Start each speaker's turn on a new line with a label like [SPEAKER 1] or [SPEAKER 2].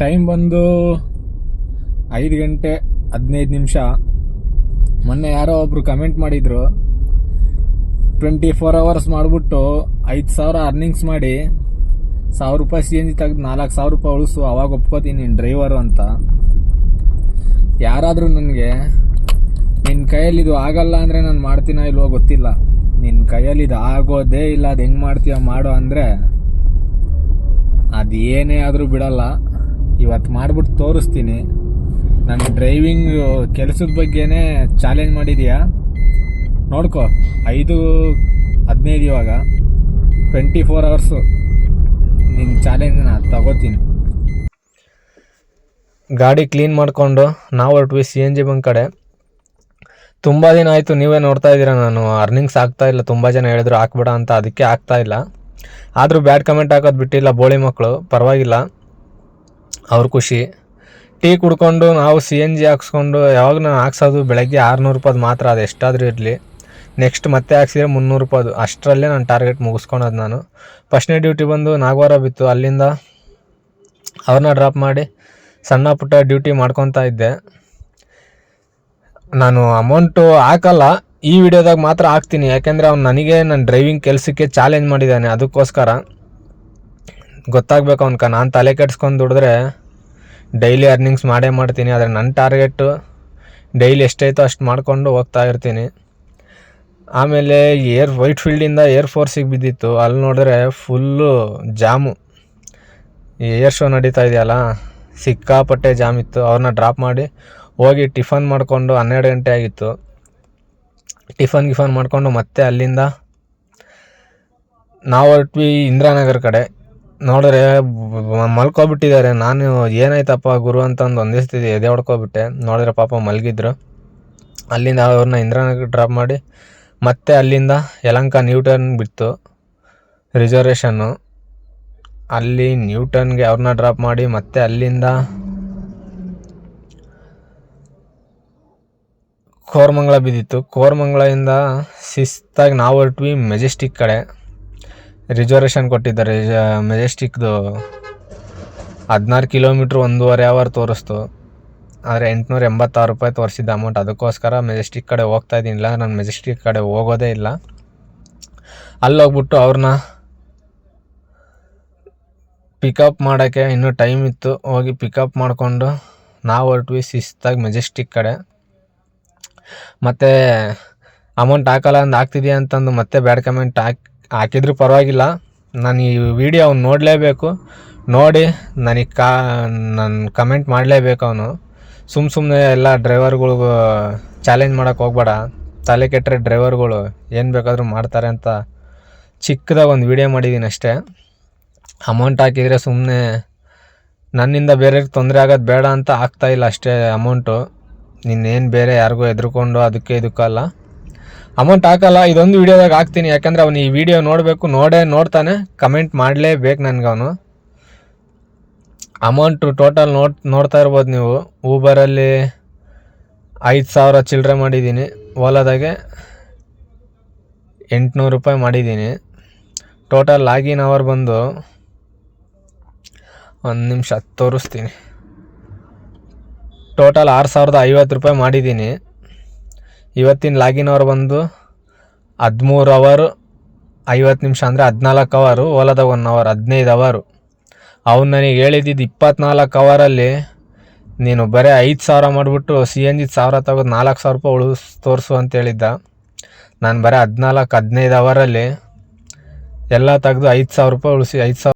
[SPEAKER 1] Time ಬಂದು 5 ಗಂಟೆ 15 ನಿಮಿಷ. ಮೊನ್ನೆ ಯಾರೋ ಒಬ್ರು ಕಮೆಂಟ್ ಮಾಡಿದ್ರು, 24 ಅವರ್ಸ್ ಮಾಡಿಬಿಟ್ಟು 5,000 ಅರ್ನಿಂಗ್ಸ್ ಮಾಡಿ 1,000 ರೂಪಾಯಿ CNG ತೆಗೆದು 4,000 ರೂಪಾಯಿ ಉಳಿಸು, ಅವಾಗ ಒಪ್ಕೋತೀನಿ ನೀನು ಡ್ರೈವರು ಅಂತ. ಯಾರಾದರೂ ನನಗೆ ನಿನ್ನ ಕೈಯಲ್ಲಿ ಇದು ಆಗಲ್ಲ ಅಂದರೆ ನಾನು ಮಾಡ್ತೀನೋ ಇಲ್ವೋ ಗೊತ್ತಿಲ್ಲ. ನಿನ್ನ ಕೈಯಲ್ಲಿ ಇದು ಆಗೋದೇ ಇಲ್ಲ, ಅದು ಹೆಂಗೆ ಮಾಡ್ತೀಯ ಮಾಡೋ ಅಂದರೆ ಅದು ಏನೇ ಆದರೂ ಬಿಡಲ್ಲ. ಇವತ್ತು ಮಾಡಿಬಿಟ್ಟು ತೋರಿಸ್ತೀನಿ. ನನ್ನ ಡ್ರೈವಿಂಗ್ ಕೆಲಸದ ಬಗ್ಗೆನೇ ಚಾಲೆಂಜ್ ಮಾಡಿದೀಯಾ ನೋಡ್ಕೊ. 5:15 ಇವಾಗ 24 ಅವರ್ಸು ನಿನ್ನ ಚಾಲೆಂಜನ್ನ ತಗೋತೀನಿ. ಗಾಡಿ ಕ್ಲೀನ್ ಮಾಡಿಕೊಂಡು ನಾವು ಹೊರಟ್ವಿ CNG ಬಂಕ್ ಕಡೆ. ತುಂಬ ದಿನ ಆಯಿತು, ನೀವೇ ನೋಡ್ತಾ ಇದ್ದೀರಾ, ನಾನು ಅರ್ನಿಂಗ್ಸ್ ಆಗ್ತಾಯಿಲ್ಲ. ತುಂಬ ಜನ ಹೇಳಿದ್ರು ಹಾಕ್ಬೇಡ ಅಂತ, ಅದಕ್ಕೆ ಆಗ್ತಾಯಿಲ್ಲ. ಆದರೂ ಬ್ಯಾಡ್ ಕಮೆಂಟ್ ಹಾಕೋದು ಬಿಟ್ಟಿಲ್ಲ ಬೋಳಿ ಮಕ್ಕಳು, ಪರವಾಗಿಲ್ಲ, ಅವ್ರ ಖುಷಿ. ಟೀ ಕುಡ್ಕೊಂಡು ನಾವು CNG ಹಾಕ್ಸ್ಕೊಂಡು, ಯಾವಾಗ ನಾನು ಹಾಕ್ಸೋದು ಬೆಳಗ್ಗೆ 600 ರೂಪಾಯ್ದು ಮಾತ್ರ, ಅದು ಎಷ್ಟಾದರೂ ಇರಲಿ. ನೆಕ್ಸ್ಟ್ ಮತ್ತೆ ಹಾಕ್ಸಿದ್ರೆ 300 ರೂಪಾಯ್ದು. ಅಷ್ಟರಲ್ಲೇ ನಾನು ಟಾರ್ಗೆಟ್ ಮುಗಿಸ್ಕೊಳೋದು. ನಾನು ಫಸ್ಟ್ನೇ ಡ್ಯೂಟಿ ಬಂದು ನಾಗವಾರ ಬಿತ್ತು. ಅಲ್ಲಿಂದ ಅವ್ರನ್ನ ಡ್ರಾಪ್ ಮಾಡಿ ಸಣ್ಣ ಪುಟ್ಟ ಡ್ಯೂಟಿ ಮಾಡ್ಕೊತಾ ಇದ್ದೆ. ನಾನು ಅಮೌಂಟು ಹಾಕಲ್ಲ, ಈ ವಿಡಿಯೋದಾಗ ಮಾತ್ರ ಹಾಕ್ತೀನಿ. ಯಾಕೆಂದರೆ ಅವ್ನು ನನಗೆ ನನ್ನ ಡ್ರೈವಿಂಗ್ ಕೆಲಸಕ್ಕೆ ಚಾಲೆಂಜ್ ಮಾಡಿದ್ದಾನೆ. ಅದಕ್ಕೋಸ್ಕರ ಗೊತ್ತಾಗಬೇಕು ಅವ್ನ್ಕ. ನಾನು ತಲೆ ಕೆಡ್ಸ್ಕೊಂಡು ದುಡಿದ್ರೆ ಡೈಲಿ ಅರ್ನಿಂಗ್ಸ್ ಮಾಡೇ ಮಾಡ್ತೀನಿ. ಆದರೆ ನನ್ನ ಟಾರ್ಗೆಟು ಡೈಲಿ ಎಷ್ಟೈತೋ ಅಷ್ಟು ಮಾಡಿಕೊಂಡು ಹೋಗ್ತಾ ಇರ್ತೀನಿ. ಆಮೇಲೆ ವೈಟ್ ಫೀಲ್ಡಿಂದ ಏರ್ ಫೋರ್ಸಿಗೆ ಬಿದ್ದಿತ್ತು. ಅಲ್ಲಿ ನೋಡಿದ್ರೆ ಫುಲ್ಲು ಜಾಮು. ಏರ್ ಶೋ ನಡೀತಾ ಇದೆಯಲ್ಲ, ಸಿಕ್ಕಾಪಟ್ಟೆ ಜಾಮ್ ಇತ್ತು. ಅವ್ರನ್ನ ಡ್ರಾಪ್ ಮಾಡಿ ಹೋಗಿ ಟಿಫನ್ ಮಾಡಿಕೊಂಡು 12 ಗಂಟೆ ಆಗಿತ್ತು. ಟಿಫನ್ ಮಾಡಿಕೊಂಡು ಮತ್ತೆ ಅಲ್ಲಿಂದ ನಾವು ಹೊರಟ್ವಿ ಇಂದಿರಾನಗರ ಕಡೆ. ನೋಡಿದ್ರೆ ಮಲ್ಕೊಬಿಟ್ಟಿದ್ದಾರೆ. ನಾನು ಏನಾಯ್ತಪ್ಪ ಗುರು ಅಂತಂದು ಒಂದಿಸ್ತಿದ್ದೆ, ಎದೆ ಹೊಡ್ಕೊಬಿಟ್ಟೆ. ನೋಡಿದ್ರೆ ಪಾಪ ಮಲಗಿದ್ರು. ಅಲ್ಲಿಂದ ಅವ್ರನ್ನ ಇಂದಿರಾನಗರ ಡ್ರಾಪ್ ಮಾಡಿ ಮತ್ತೆ ಅಲ್ಲಿಂದ ಯಲಹಂಕ ನ್ಯೂಟನ್ ಬಿತ್ತು ರಿಸರ್ವೇಷನ್ನು. ಅಲ್ಲಿ ನ್ಯೂಟನ್ಗೆ ಅವ್ರನ್ನ ಡ್ರಾಪ್ ಮಾಡಿ ಮತ್ತೆ ಅಲ್ಲಿಂದ ಕೋರಮಂಗಲ ಬಿದ್ದಿತ್ತು. ಕೋರಮಂಗಲದಿಂದ ಶಿಸ್ತಾಗಿ ನಾವು ಹೊರಟ್ವಿ ಮೆಜೆಸ್ಟಿಕ್ ಕಡೆ. ರಿಸರ್ವೇಷನ್ ಕೊಟ್ಟಿದ್ದಾರೆ ಮೆಜೆಸ್ಟಿಕ್ದು. 16 ಕಿಲೋಮೀಟ್ರ್ 1.5 ಅವರ್ ತೋರಿಸ್ತು. ಆದರೆ 886 ರೂಪಾಯಿ ತೋರಿಸಿದ್ದ ಅಮೌಂಟ್. ಅದಕ್ಕೋಸ್ಕರ ಮೆಜೆಸ್ಟಿಕ್ ಕಡೆ ಹೋಗ್ತಾ ಇದ್ದೀನಿ. ಇಲ್ಲ ನಾನು ಮೆಜೆಸ್ಟಿಕ್ ಕಡೆ ಹೋಗೋದೇ ಇಲ್ಲ. ಅಲ್ಲೋಗ್ಬಿಟ್ಟು ಅವ್ರನ್ನ ಪಿಕಪ್ ಮಾಡೋಕ್ಕೆ ಇನ್ನೂ ಟೈಮ್ ಇತ್ತು. ಹೋಗಿ ಪಿಕಪ್ ಮಾಡಿಕೊಂಡು ನಾವು ಹೊರಟ್ವಿ ಶಿಸ್ತಾಗಿ ಮೆಜೆಸ್ಟಿಕ್ ಕಡೆ. ಮತ್ತು ಅಮೌಂಟ್ ಹಾಕಲ್ಲ ಅಂದು ಹಾಕ್ತಿದ್ಯಾ ಅಂತಂದು ಮತ್ತೆ ಬ್ಯಾಡ್ ಕಮೆಂಟ್ ಹಾಕಿದ್ರು ಪರವಾಗಿಲ್ಲ. ನಾನು ಈ ವಿಡಿಯೋ ಅವ್ನು ನೋಡಲೇಬೇಕು. ನೋಡಿ ನನಗೆ ನನ್ನ ಕಮೆಂಟ್ ಮಾಡಲೇಬೇಕು ಅವನು. ಸುಮ್ಮನೆ ಎಲ್ಲ ಡ್ರೈವರ್ಗಳಿಗೂ ಚಾಲೆಂಜ್ ಮಾಡೋಕ್ಕೆ ಹೋಗ್ಬೇಡ. ತಲೆ ಕೆಟ್ಟರೆ ಡ್ರೈವರ್ಗಳು ಏನು ಬೇಕಾದರೂ ಮಾಡ್ತಾರೆ ಅಂತ ಚಿಕ್ಕದಾಗ ಒಂದು ವಿಡಿಯೋ ಮಾಡಿದ್ದೀನಿ ಅಷ್ಟೇ. ಅಮೌಂಟ್ ಹಾಕಿದರೆ ಸುಮ್ಮನೆ ನನ್ನಿಂದ ಬೇರೆಯವ್ರಿಗೆ ತೊಂದರೆ ಆಗೋದು ಬೇಡ ಅಂತ ಆಗ್ತಾಯಿಲ್ಲ ಅಷ್ಟೇ ಅಮೌಂಟು. ನಿನ್ನೇನು ಬೇರೆ ಯಾರಿಗೂ ಎದ್ರುಕೊಂಡು ಅದಕ್ಕೆ ಇದಕ್ಕಲ್ಲ. ಅಮೌಂಟ್ ಹಾಕಲ್ಲ, ಇದೊಂದು ವಿಡಿಯೋದಾಗ ಹಾಕ್ತೀನಿ. ಯಾಕಂದರೆ ಅವನು ಈ ವಿಡಿಯೋ ನೋಡಬೇಕು, ನೋಡ್ತಾನೆ, ಕಮೆಂಟ್ ಮಾಡಲೇಬೇಕು ನನಗೆ ಅವನು. ಅಮೌಂಟು ಟೋಟಲ್ ನೋಡ್ತಾ ಇರ್ಬೋದು ನೀವು. ಊಬರಲ್ಲಿ 5,000 ಚಿಲ್ಲರೆ ಮಾಡಿದ್ದೀನಿ. ಓಲಾದಾಗೆ 800 ರೂಪಾಯಿ ಮಾಡಿದ್ದೀನಿ. ಟೋಟಲ್ ಲಾಗಿನ್ ಅವರ್ ಬಂದು 1 ನಿಮಿಷ ತೋರಿಸ್ತೀನಿ. ಟೋಟಲ್ 6,050 ರೂಪಾಯಿ ಮಾಡಿದ್ದೀನಿ. ಇವತ್ತಿನ ಲಾಗಿನ್ ಅವರ್ ಬಂದು 13 ಅವರ್ 50 ನಿಮಿಷ, ಅಂದರೆ 14 ಅವರು. ಓಲಾದಾಗ 1 ಅವರ್, 15 ಅವರು. ಅವ್ನು ನನಗೆ ಹೇಳಿದ್ದು 24 ಅವರಲ್ಲಿ ನೀನು ಬರೀ 5,000 ಮಾಡಿಬಿಟ್ಟು CNG 1,000 ತೆಗೆದು 4,000 ರೂಪಾಯಿ ತೋರಿಸು ಅಂತ ಹೇಳಿದ್ದ. ನಾನು ಬರೀ 15 ಅವರಲ್ಲಿ ಎಲ್ಲ ತೆಗೆದು 5,000 ರೂಪಾಯಿ ಉಳಿಸಿ 5,000